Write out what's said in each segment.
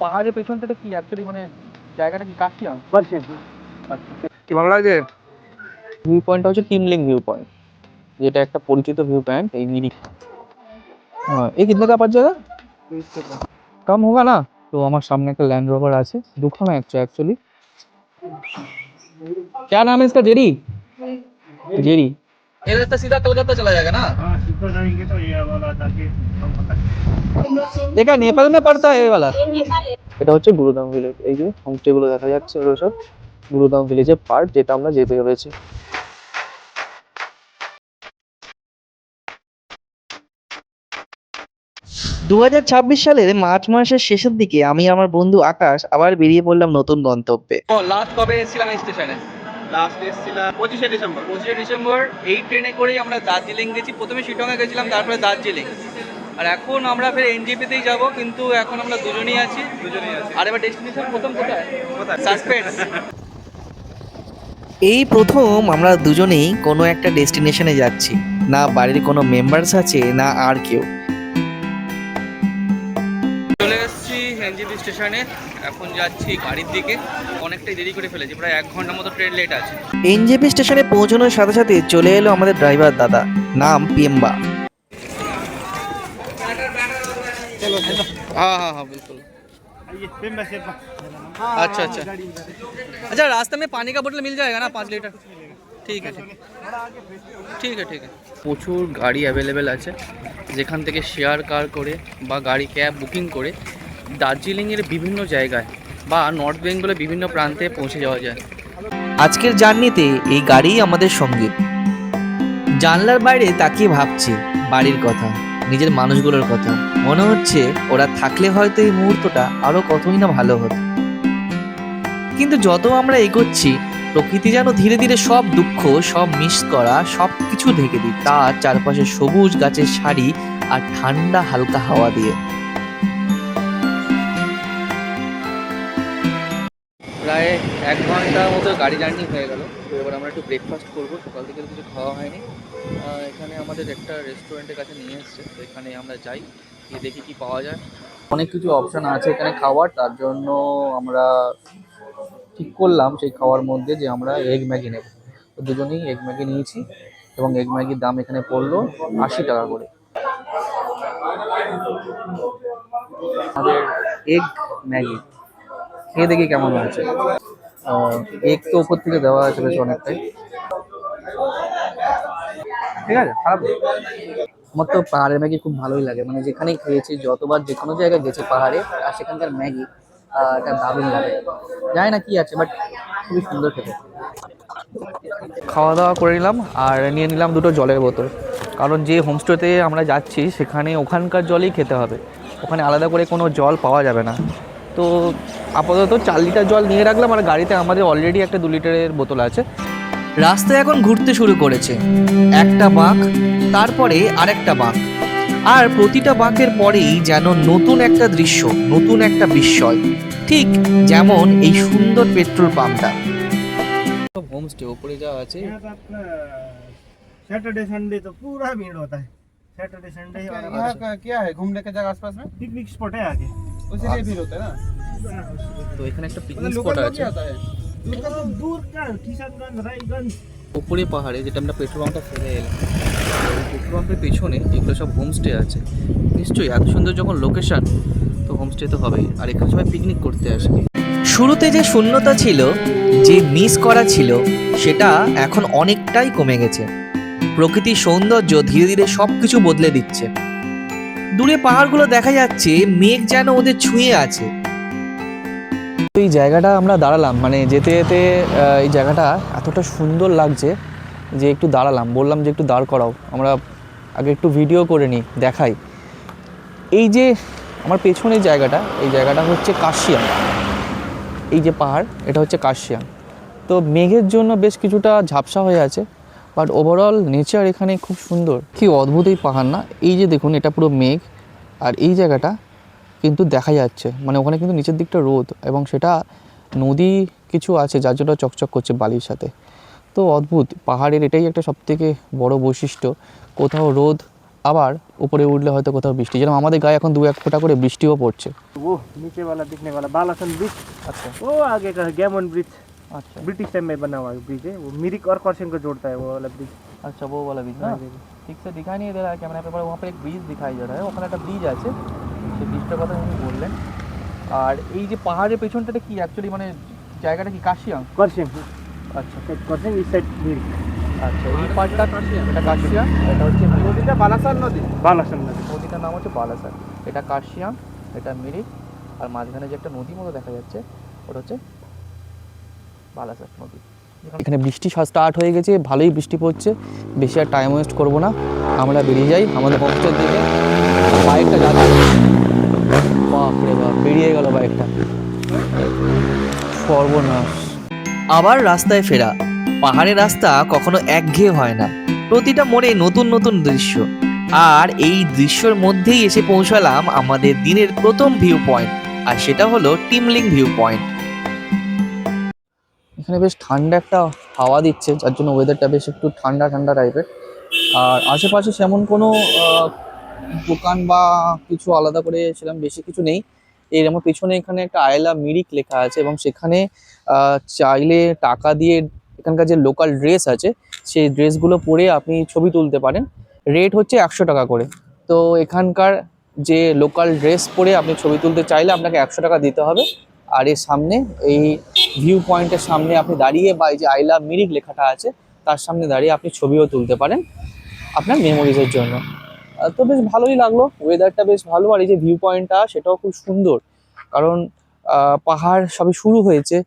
পাহাড়ের পেছনটা কি অ্যাকচুয়ালি মানে জায়গাটা কি কাশিয়াং? কি ভালো লাগছে? ভিউ পয়েন্টটা হচ্ছে টিমলিং ভিউ পয়েন্ট, যেটা একটা পরিচিত ভিউ পয়েंट এই मिनी। हाँ ये कितने का पड़ जाएगा? कम होगा ना? तो हमारे सामने एक लैंड रोवर আছে, दुखा में एक्चुअली क्या नाम है इसका? जेरी। जेरी ये रास्ता सीधा कलकत्ता चला जाएगा ना? हाँ सीधा जाएंगे तो ये वाला जाके देखा नेपाल में पड़ता है ये वाला। এটা হচ্ছে গুরুদাম ভিলেজ। এই যে হোমস্টে গুলো দেখা যাচ্ছে ওগুলো সব গুরুদাম ভিলেজের পার্ট, যেটা আমরা যেতে চলেছি। 2026 সালের মার্চ মাসের শেষের দিকে আমি আমার বন্ধু আকাশ আবার বেরিয়ে পড়লাম নতুন গন্তব্যে। ও লাস্ট কবে এসেছিলাম এই স্টেশনে? লাস্ট এসেছিলাম 25শে ডিসেম্বর। 25শে ডিসেম্বর এই ট্রেনে করেই আমরা দার্জিলিং গেছি। প্রথমে শিটংয়ে গেছিলাম, তারপরে দার্জিলিং। আর এখন আমরা ফের এনজেপিতেই যাব, কিন্তু এখন আমরা দুজনেই আছি। আর এবার ডেস্টিনেশন প্রথম কোথায়? সাসপেন্স। এই প্রথম আমরা দুজনেই কোনো একটা ডেস্টিনেশনে যাচ্ছি, না বাড়ির কোনো মেম্বার্স আছে না আর কেউ। চলে এসেছি এনজেপি স্টেশনে, এখন যাচ্ছি গাড়ির দিকে। অনেকটাই দেরি করে ফেলেছি, প্রায় 1 ঘন্টার মতো ট্রেন লেট আছে। এনজেপি স্টেশনে পৌঁছানোর সাথে সাথে চলে এলো আমাদের ড্রাইভার দাদা, নাম পেম্বা। हाँ हाँ हाँ बिल्कुल। अच्छा अच्छा अच्छा, रास्ते में पानी का बोतल मिल जाएगा ना 5 लीटर? ঠিক আছে ঠিক আছে ঠিক আছে। প্রচুর গাড়ি অ্যাভেলেবেল আছে, যেখান থেকে শেয়ার কার করে বা গাড়ি ক্যাব বুকিং করে দার্জিলিংয়ের বিভিন্ন জায়গায় বা নর্থ বেঙ্গলের বিভিন্ন প্রান্তে পৌঁছে যাওয়া যায়। আজকের জার্নিতে এই গাড়িই আমাদের সঙ্গে। জানলার বাইরে তাকিয়ে ভাবছি বাড়ির কথা, নিজের মানুষগুলোর কথা। মনে হচ্ছে ওরা থাকলে হয়তো এই মুহূর্তটা আরো কতই না ভালো হতো। কিন্তু যত আমরা এগোচ্ছি, প্রকৃতি যেন ধীরে ধীরে সব দুঃখ, সব মিস করা সব কিছু ঢেকে দিই তার চারপাশে সবুজ গাছের সারি আর ঠান্ডা হালকা হাওয়া দিয়ে। প্রায় 1 ঘন্টার মতো গাড়ি জার্নি হয়ে গেল। তো এবার আমরা একটু ব্রেকফাস্ট করবো, সকাল থেকে কিছু খাওয়া হয়নি। এখানে আমাদের একটা রেস্টুরেন্টের কাছে নিয়ে এসছে, তো এখানে আমরা যাই, গিয়ে দেখি কি পাওয়া যায়। অনেক কিছু অপশান আছে এখানে খাওয়ার, তার জন্য আমরা ঠিক করলাম সেই খাওয়ার মধ্যে যে আমরা এগ ম্যাগি নেব। তো দুজনেই এগ ম্যাগি নিয়েছি, এবং এগ ম্যাগির দাম এখানে পড়লো 80 টাকা করে। আমাদের এগ ম্যাগি খেয়ে দেখি কেমন হয়েছে। এগ তো উপর থেকে দেওয়া আছে বেশ অনেকটাই, ঠিক আছে, খারাপ না। আমার তো পাহাড়ের ম্যাগি খুব ভালোই লাগে, মানে যেখানেই খেয়েছি, যতবার যে কোনো জায়গায় গেছি পাহাড়ে, আর সেখানকার ম্যাগি এটা দারুণ লাগে। জানি না কি আছে, বাট খুবই সুন্দর খেতে। খাওয়া দাওয়া করে নিলাম আর নিয়ে নিলাম 2টো জলের বোতল, কারণ যে হোমস্টেতে আমরা যাচ্ছি সেখানে ওখানকার জলই খেতে হবে, ওখানে আলাদা করে কোনো জল পাওয়া যাবে না। তো আপাতত 4 লিটার জল নিয়ে রাখলাম, আর গাড়িতে আমাদের অলরেডি একটা 2 লিটারের বোতল আছে। রাস্তা এখন ঘুরতে শুরু করেছে, একটা বাঁক, তারপরে আরেকটা বাঁক, আর প্রতিটা বাঁকের পরেই যেন নতুন একটা দৃশ্য, নতুন একটা বিস্ময়। ঠিক যেমন এই সুন্দর পেট্রোল পাম্পটা। হোমস্টে ऊपर যাওয়া আছে। सैटरडे संडे तो पूरा भीड़ होता है। सैटरडे संडे यहाँ का क्या है घूमने का जगह आसपास में? पिकनिक स्पॉट है आगे, उसी लिए भीड़ होता है ना। তো এখানে একটা পিকনিক স্পট আছে दूर का किशनगंज, रायगंज উপরে পাহাড়ে, যেটা আমরা পেট্রোল পাম্পটা ফেলে এলাম। পেট্রোল পাম্পের পেছনে এগুলো সব হোমস্টে আছে। নিশ্চয়ই এত সুন্দর যখন লোকেশন, তো হোমস্টে তো হবেই, আর এখানে সবাই পিকনিক করতে আসে। শুরুতে যে শূন্যতা ছিল, যে মিস করা ছিল, সেটা এখন অনেকটাই কমে গেছে। প্রকৃতির সৌন্দর্য ধীরে ধীরে সব কিছু বদলে দিচ্ছে। দূরে পাহাড়গুলো দেখা যাচ্ছে, মেঘ যেন ওদের ছুঁয়ে আছে। এই জায়গাটা আমরা দাঁড়ালাম, মানে যেতে যেতে এই জায়গাটা এতটা সুন্দর লাগছে যে একটু দাঁড়ালাম, বললাম যে একটু দাঁড় করাও, আমরা আগে একটু ভিডিও করে নিই, দেখাই। এই যে আমার পেছনে জায়গাটা, এই জায়গাটা হচ্ছে কাশিয়াং। এই যে পাহাড়, এটা হচ্ছে কাশিয়াং। তো মেঘের জন্য বেশ কিছুটা ঝাপসা হয়ে আছে, বাট ওভারঅল নেচার এখানে খুব সুন্দর। কি অদ্ভুত এই পাহাড় না? এই যে দেখুন, এটা পুরো মেঘ, আর এই জায়গাটা কিন্তু দেখা যাচ্ছে, মানে ওখানে কিন্তু নিচের দিকটা রোদ, এবং সেটা নদী কিছু আছে যার জন্য চকচক করছে বালির সাথে। তো অদ্ভুত, পাহাড়ের এটাই একটা সবথেকে বড় বৈশিষ্ট্য, কোথাও রোদ আবার উপরে উঠলে হয়তো কোথাও বৃষ্টি, যেরকম আমাদের গায়ে এখন 2-1 ফোঁটা করে বৃষ্টিও পড়ছে। वो नीचे वाला दिखने वाला बालासन ब्रिज, अच्छा वो आगे का गैमन ब्रिज, अच्छा ब्रिटिश टाइम में बना हुआ ब्रिज है, वो मिरिक और करसिंग को जोड़ता है वो वाला ब्रिज। अच्छा वो वाला ब्रिज ना, ठीक से दिखाई नहीं दे रहा है कैमरा पे, पर वहाँ पे एक ब्रिज दिखाई दे रहा है, ওখানে একটা ব্রিজ আছে, সেই ব্রিজটার কথা উনি বললেন। আর এই যে পাহাড়ের পেছনটাতে কি অ্যাকচুয়ালি মানে জায়গাটা কি কাশিয়াং? करसिंग, আচ্ছা करसिंग इस साइड मिरिक। আচ্ছা এই পার্টটা এটা কাশিয়াং, এটা হচ্ছে নদীটা বালাসন নদী, বালাসন নদী, নদীটার নাম হচ্ছে বালাসার, এটা কাশিয়াং, এটা মিরিক, আর মাঝখানে যে একটা নদী মতো দেখা যাচ্ছে ওটা হচ্ছে বালাসার নদী। এখানে বৃষ্টি স্টার্ট হয়ে গেছে, ভালোই বৃষ্টি পড়ছে, বেশি আর টাইম ওয়েস্ট করবো না, আমরা বেরিয়ে যাই আমাদের হোমস্টের দিকে। বাইকটা যাচ্ছে, বাপরে বাপ বেরিয়ে গেল বাইকটা, সর্বনাশ। আবার রাস্তায় ফেরা। পাহাড়ের রাস্তা কখনো একঘেয়ে হয় না, প্রতিটা মোড়ে নতুন নতুন দৃশ্য। আর এই দৃশ্যর মধ্যেই এসে পৌঁছালাম আমাদের দিনের প্রথম ভিউ পয়েন্ট, আর সেটা হলো টিমলিং ভিউ পয়েন্ট। এখানে বেশ ঠান্ডা একটা হাওয়া দিচ্ছে, যার জন্য ওয়েদারটা বেশ একটু ঠান্ডা ঠান্ডা টাইপের। আর আশেপাশে সেমন কোনো দোকান বা কিছু আলাদা করে সেরকম বেশি কিছু নেই। এর আমার পেছনে এখানে একটা আয়লা মিরিক লেখা আছে, এবং সেখানে চাইলে টাকা দিয়ে এখানকার যে লোকাল ড্রেস আছে সেই ড্রেসগুলো পরে আপনি ছবি তুলতে পারেন। রেট হচ্ছে 100 টাকা করে। তো এখানকার যে লোকাল ড্রেস পরে আপনি ছবি তুলতে চাইলে আপনাকে 100 টাকা দিতে হবে। আর এর সামনে এই ভিউ পয়েন্টের সামনে আপনি দাঁড়িয়ে, বা এই যে আই লাভ মিরিক লেখাটা আছে তার সামনে দাঁড়িয়ে আপনি ছবিও তুলতে পারেন আপনার মেমোরিজের জন্য। তো বেশ ভালোই লাগলো, ওয়েদারটা বেশ ভালো, আর এই যে ভিউ পয়েন্টটা সেটাও খুব সুন্দর, কারণ পাহাড় সবে শুরু হয়েছে।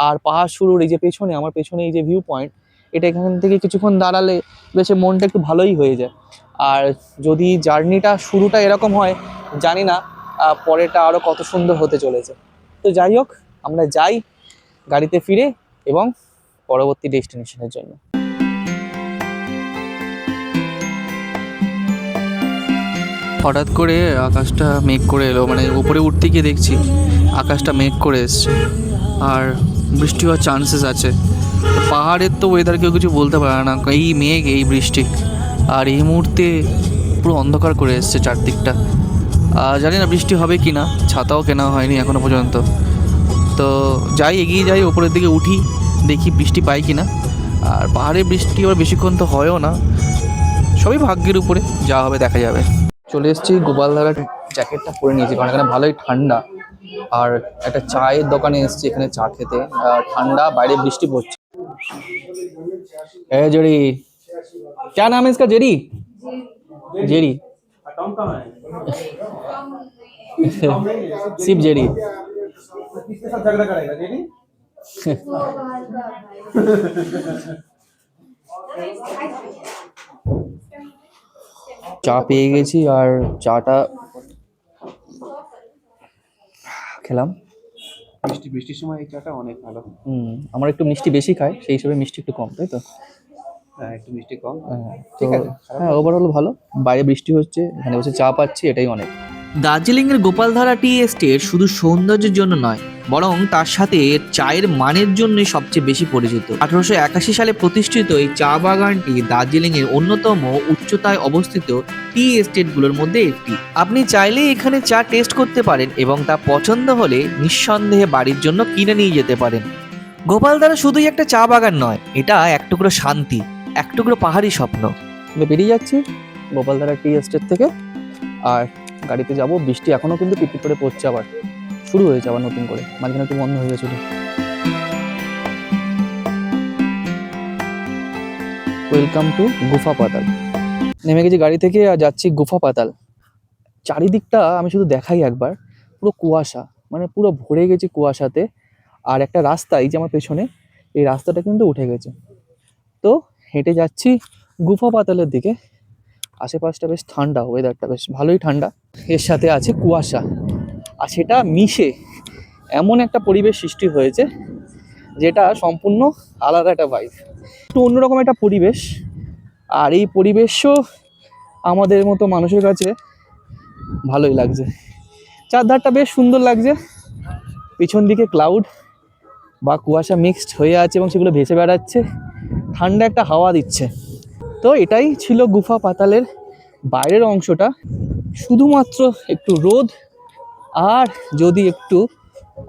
আর পাহাড় শুরুর এই যে পেছনে, আমার পেছনে এই যে ভিউ পয়েন্ট, এটা এখান থেকে কিছুক্ষণ দাঁড়ালে বেশ মনটা একটু ভালোই হয়ে যায়। আর যদি জার্নিটা শুরুটা এরকম হয়, জানি না পরেটা আরও কত সুন্দর হতে চলেছে। তো যাই হোক, আমরা যাই গাড়িতে ফিরে এবং পরবর্তী ডেস্টিনেশনের জন্য। হঠাৎ করে আকাশটা মেঘ করে এলো, মানে উপরে উঠতে গিয়ে দেখছি আকাশটা মেঘ করে এসছে, আর বৃষ্টি হওয়ার চান্সেস আছে। পাহাড়ের তো ওয়েদার কেউ কিছু বলতে পারে না, এই মেঘ এই বৃষ্টি, আর এই মুহূর্তে পুরো অন্ধকার করে এসছে চারদিকটা। জানি না বৃষ্টি হবে কি না, ছাতাও কেনা হয়নি এখনো পর্যন্ত। তো যাই, এগিয়ে যাই, ওপরের দিকে উঠি, দেখি বৃষ্টি পাই কি না। আর পাহাড়ে বৃষ্টি আবার বেশিক্ষণ তো হয়ও না, সবই ভাগ্যের উপরে, যা হবে দেখা যাবে। চলে এসেছি গোপালধারার, জ্যাকেটটা পরে নিয়েছি কারণ এখানে ভালোই ঠান্ডা। আর একটা চায়ের দোকানে এসেছি এখানে চা খেতে, ঠান্ডা, বাইরে বৃষ্টি পড়ছে। जेडी, क्या नाम है इसका? जेडी, जेडी, सिर्फ जेडी। किसके साथ झगड़ा करेगा जेडी? চা পেয়ে গেছি, আর চাটা খেলাম। বৃষ্টির সময় এই চাটা অনেক ভালো। আমার একটু মিষ্টি বেশি খায়, সেই হিসেবে মিষ্টি একটু কম, তাই তো? হ্যাঁ, একটু মিষ্টি কম। ঠিক আছে, হ্যাঁ ওভারঅল ভালো। বাইরে বৃষ্টি হচ্ছে, এখানে বসে চা পাচ্ছি, এটাই অনেক। দার্জিলিংয়ের গোপালধারা টি এস্টেট শুধু সৌন্দর্যের জন্য নয়, বরং তার সাথে চায়ের মানের জন্যই সবচেয়ে বেশি পরিচিত। 1881 সালে প্রতিষ্ঠিত এই চা বাগানটি দার্জিলিংয়ের অন্যতম উচ্চতায় অবস্থিত টি এস্টেটগুলোর মধ্যে একটি। আপনি চাইলে এখানে চা টেস্ট করতে পারেন এবং তা পছন্দ হলে নিঃসন্দেহে বাড়ির জন্য কিনে নিয়ে যেতে পারেন। গোপালধারা শুধুই একটা চা বাগান নয়, এটা এক টুকরো শান্তি, এক টুকরো পাহাড়ি স্বপ্ন। বেরিয়ে যাচ্ছি গোপালধারা টি এস্টেট থেকে, আর গাড়িতে যাব। বৃষ্টি এখনো কিন্তু টিপটিপ করে পড়ছে, আবার শুরু হয়েছে আবার নতুন করে, মাঝখানে একটু বন্ধ হয়ে গেছিল। ওয়েলকাম টু গুফা পাতাল। নেমে গেছি গাড়ি থেকে, আর যাচ্ছি গুফা পাতাল। চারিদিকটা আমি শুধু দেখাই একবার, পুরো কুয়াশা, মানে পুরো ভরে গেছে কুয়াশাতে। আর একটা রাস্তা, এই যে আমার পেছনে, এই রাস্তাটা কিন্তু উঠে গেছে। তো হেঁটে যাচ্ছি গুফা পাতালের দিকে। আশেপাশটা বেশ ঠান্ডা, ওয়েদারটা বেশ ভালোই ঠান্ডা, এর সাথে আছে কুয়াশা, আর সেটা মিশে এমন একটা পরিবেশ সৃষ্টি হয়েছে যেটা সম্পূর্ণ আলাদা একটা ভাইব, একটু অন্যরকম একটা পরিবেশ। আর এই পরিবেশও আমাদের মতো মানুষের কাছে ভালোই লাগছে। চারধারটা বেশ সুন্দর লাগছে, পিছন দিকে ক্লাউড বা কুয়াশা মিক্সড হয়ে আছে এবং সেগুলো ভেসে বেড়াচ্ছে, ঠান্ডা একটা হাওয়া দিচ্ছে। তো এটাই ছিল গুফা পাতালের বাইরের অংশটা শুধুমাত্র একটু রোদ আর যদি একটু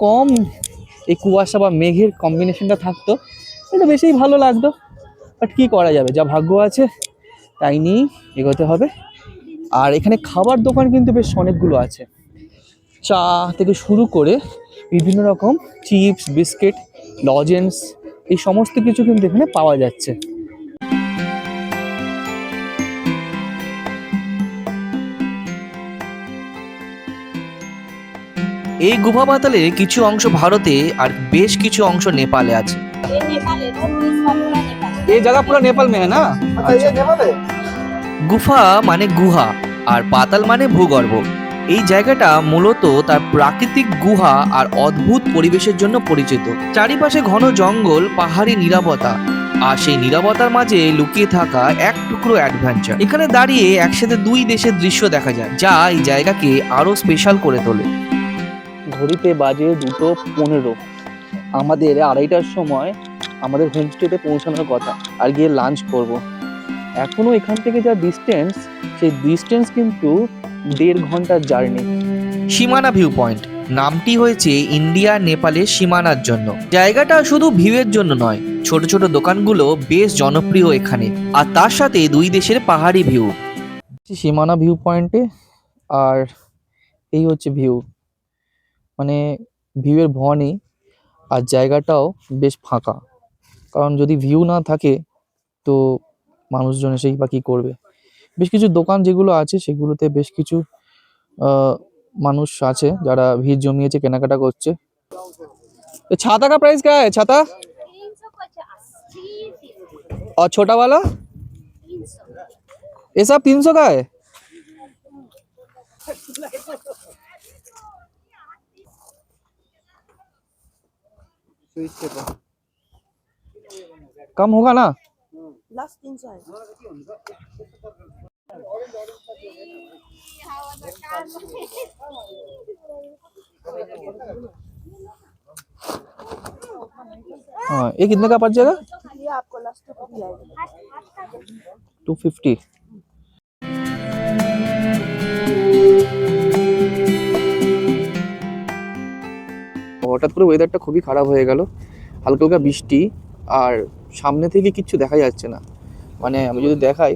কম এই কুয়াশা বা মেঘের কম্বিনেশনটা থাকতো এটা বেশি ভালো লাগতো। বাট কী করা যাবে, যা ভাগ্য আছে তাই নিয়েই এগোতে হবে। আর এখানে খাবার দোকান কিন্তু বেশ অনেকগুলো আছে, চা থেকে শুরু করে বিভিন্ন রকম চিপস, বিস্কিট, লজেন্স, এই সমস্ত কিছু কিন্তু এখানে পাওয়া যাচ্ছে। এই গুহা পাতালের কিছু অংশ ভারতে আর বেশ কিছু অংশ নেপালে আছে। এই জায়গা পুরো নেপাল মে হ্যাঁ না? গুফা মানে গুহা আর পাতাল মানে ভূগর্ভ। এই জায়গাটা মূলত তার প্রাকৃতিক গুহা আর অদ্ভুত পরিবেশের জন্য পরিচিত। চারিপাশে ঘন জঙ্গল, পাহাড়ি নীরবতা, আর সেই নীরবতার মাঝে লুকিয়ে থাকা এক টুকরো অ্যাডভেঞ্চার। এখানে দাঁড়িয়ে একসাথে দুই দেশের দৃশ্য দেখা যায়, যা এই জায়গাকে আরো স্পেশাল করে তোলে। ঘড়িতে বাজে 2:15। আমাদের 2:30টার সময় আমাদের হোমস্টেতে পৌঁছানোর কথা, আর গিয়ে লাঞ্চ করব। এখনও এখান থেকে যা ডিস্টেন্স, সেই ডিস্টেন্স কিন্তু 1.5 ঘন্টার জার্নি। সীমানা ভিউ পয়েন্ট নামটি হয়েছে ইন্ডিয়া নেপালের সীমানার জন্য। জায়গাটা শুধু ভিউয়ের জন্য নয়, ছোট ছোট দোকানগুলো বেশ জনপ্রিয় এখানে, আর তার সাথে দুই দেশের পাহাড়ি ভিউ। সীমানা ভিউ পয়েন্টে, আর এই হচ্ছে ভিউ, মানে ভিউয়ের ভয় নেই। আর জায়গাটাও বেশ ফাঁকা, কারণ যদি ভিউ না থাকে তো মানুষজন এসেই বা কী করবে। বেশ কিছু দোকান যেগুলো আছে সেগুলোতে বেশ কিছু মানুষ আছে যারা ভিড় জমিয়েছে, কেনাকাটা করছে। तो छाता का प्राइस क्या है? छाता 350 और छोटा वाला 300 ये सब 300 का है। कम होगा ना? लास्ट 300 है। हाँ, ये कितने का पड़ जाएगा? ये आपको लास्ट तक भी आएगा 250। হঠাৎ করে ওয়েদারটা খুবই খারাপ হয়ে গেল, হালকা হালকা বৃষ্টি, আর সামনে থেকে কিচ্ছু দেখা যাচ্ছে না। মানে আমি যদি দেখাই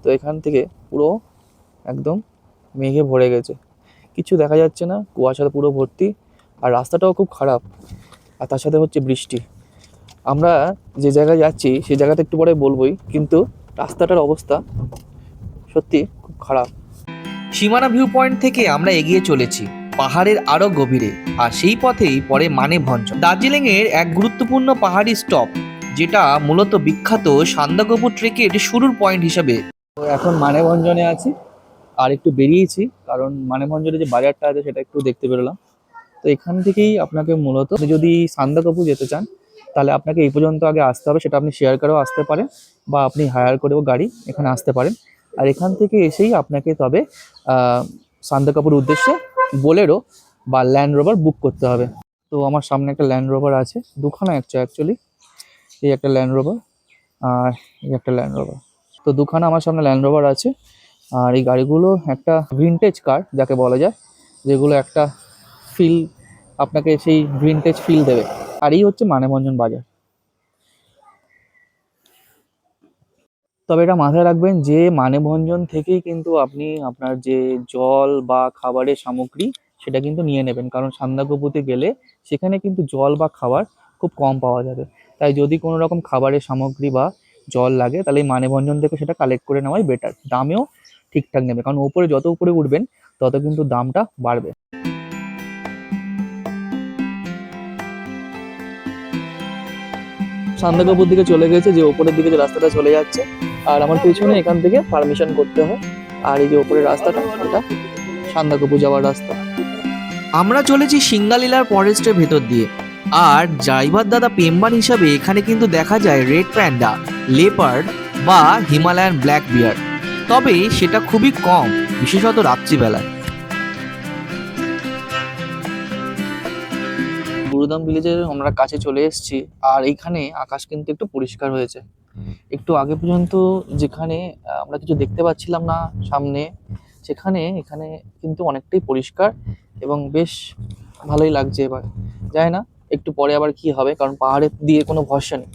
তো এখান থেকে পুরো একদম মেঘে ভরে গেছে, কিছু দেখা যাচ্ছে না, কুয়াশাতে পুরো ভর্তি, আর রাস্তাটাও খুব খারাপ, আর তার সাথে হচ্ছে বৃষ্টি। আমরা যে জায়গায় যাচ্ছি সেই জায়গাটা একটু পরে বলবোই, কিন্তু রাস্তাটার অবস্থা সত্যি খুব খারাপ। সীমানা ভিউ পয়েন্ট থেকে আমরা এগিয়ে চলেছি পাহাড়ের আরো গভীরে, আর সেই পথেই পড়ে মানেভঞ্জন, দার্জিলিং এর এক গুরুত্বপূর্ণ পাহাড়ি স্টপ, যেটা মূলত বিখ্যাত সান্দাকফু ট্রেকের শুরুর পয়েন্ট হিসেবে। তো এখন মানেভঞ্জনে আছি, আর একটু বেরিয়েছি কারণ মানেভঞ্জনে যে বাজারটা আছে সেটা একটু দেখতে বেরোলাম। তো এখান থেকেই আপনাকে মূলত, আপনি যদি সান্দাকফু যেতে চান তাহলে আপনাকে এই পর্যন্ত আগে আসতে হবে, সেটা আপনি শেয়ার করেও আসতে পারেন বা আপনি হায়ার করেও গাড়ি এখানে আসতে পারেন। আর এখান থেকে এসেই আপনাকে তবে সান্দাকফুর উদ্দেশ্যে বোলেরো বা ল্যান্ড রোভার বুক করতে হবে। তো আমার সামনে একটা ল্যান্ড রোভার আছে, দুখানা অ্যাকচুয়ালি, এই একটা ল্যান্ড রোভার আর এই একটা ল্যান্ড রোভার। তো দুখানা আমার সামনে ল্যান্ড রোভার আছে, আর এই গাড়িগুলো একটা ভিনটেজ কার যাকে বলা যায়, যেগুলো একটা ফিল, আপনাকে সেই ভিনটেজ ফিল দেবে। আর এই হচ্ছে মানেভঞ্জন বাজার। তবে এটা মাথায় রাখবেন যে মানেভঞ্জন থেকেই কিন্তু আপনি আপনার যে জল বা খাবারের সামগ্রী সেটা কিন্তু নিয়ে নেবেন, কারণ সান্দাকফুতে গেলে সেখানে কিন্তু জল বা খাবার খুব কম পাওয়া যাবে। তাই যদি কোনো রকম খাবারের সামগ্রী বা জল লাগে তাহলে এই মানেভঞ্জন থেকে সেটা কালেক্ট করে নেওয়াই বেটার। দামেও ঠিকঠাক নেবে, কারণ উপরে যত উপরে উঠবেন তত কিন্তু দামটা বাড়বে। সান্দাকফুর দিকে চলে গেছে, যে উপরের দিকে যে রাস্তাটা চলে যাচ্ছে, আর আমার পেছনে এখান থেকে পারমিশন করতে হয়। আর এই যে উপরের রাস্তাটা, এটা সান্দাকফু যাওয়ার রাস্তা। আমরা চলেছি সিঙ্গালীলার ফরেস্টের ভেতর দিয়ে, আর ড্রাইভার দাদা পেম্বার হিসাবে এখানে কিন্তু দেখা যায় রেড প্যান্ডা, লেপার্ড বা হিমালয়ান ব্ল্যাক বিয়ার, তবে সেটা খুবই কম, বিশেষত রাত্রিবেলায়। গুরুদাম ভিলেজের আমরা কাছে চলে এসেছি, আর এইখানে আকাশ কিন্তু একটু পরিষ্কার হয়েছে। একটু আগে পর্যন্ত যেখানে আমরা কিছু দেখতে পাচ্ছিলাম না সামনে, এখানে কিন্তু অনেকটাই পরিষ্কার এবং বেশ ভালোই লাগছে। এবার জানি না একটু পরে আবার কি হবে, কারণ পাহাড়ের দিয়ে কোনো ভরসা নেই,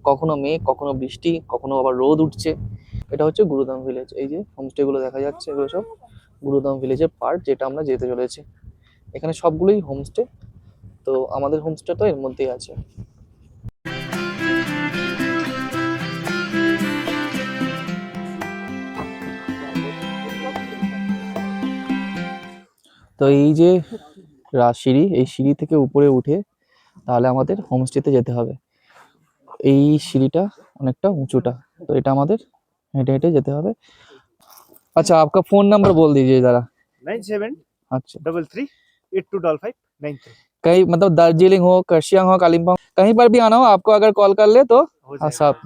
কখনো মেঘ, কখনো বৃষ্টি, কখনো আবার রোদ উঠছে। এটা হচ্ছে গুরুদাম ভিলেজ। এই যে হোমস্টেগুলো দেখা যাচ্ছে, এগুলো সব গুরুদাম ভিলেজের পার্ট, যেটা আমরা যেতে চলেছি। এখানে সবগুলোই হোমস্টে, তো আমাদের হোমস্টে তো এর মধ্যেই আছে। তো এই যে সিঁড়ি, এই সিঁড়ি থেকে উপরে উঠে তাহলে আমাদের হোমস্টেতে যেতে হবে। এই সিঁড়িটা অনেকটা উঁচুটা, তো এটা আমাদের হেঁটে হেঁটে যেতে হবে। अच्छा आपका फोन नंबर बोल दीजिए जरा। 97 अच्छा 33 8255 93 कहीं मतलब दार्जिलिंग हो, कर्सियंग हो, कालिम्पोंग, कहीं पर भी आना हो आपको अगर कॉल कर ले तो हो जाएगा। सब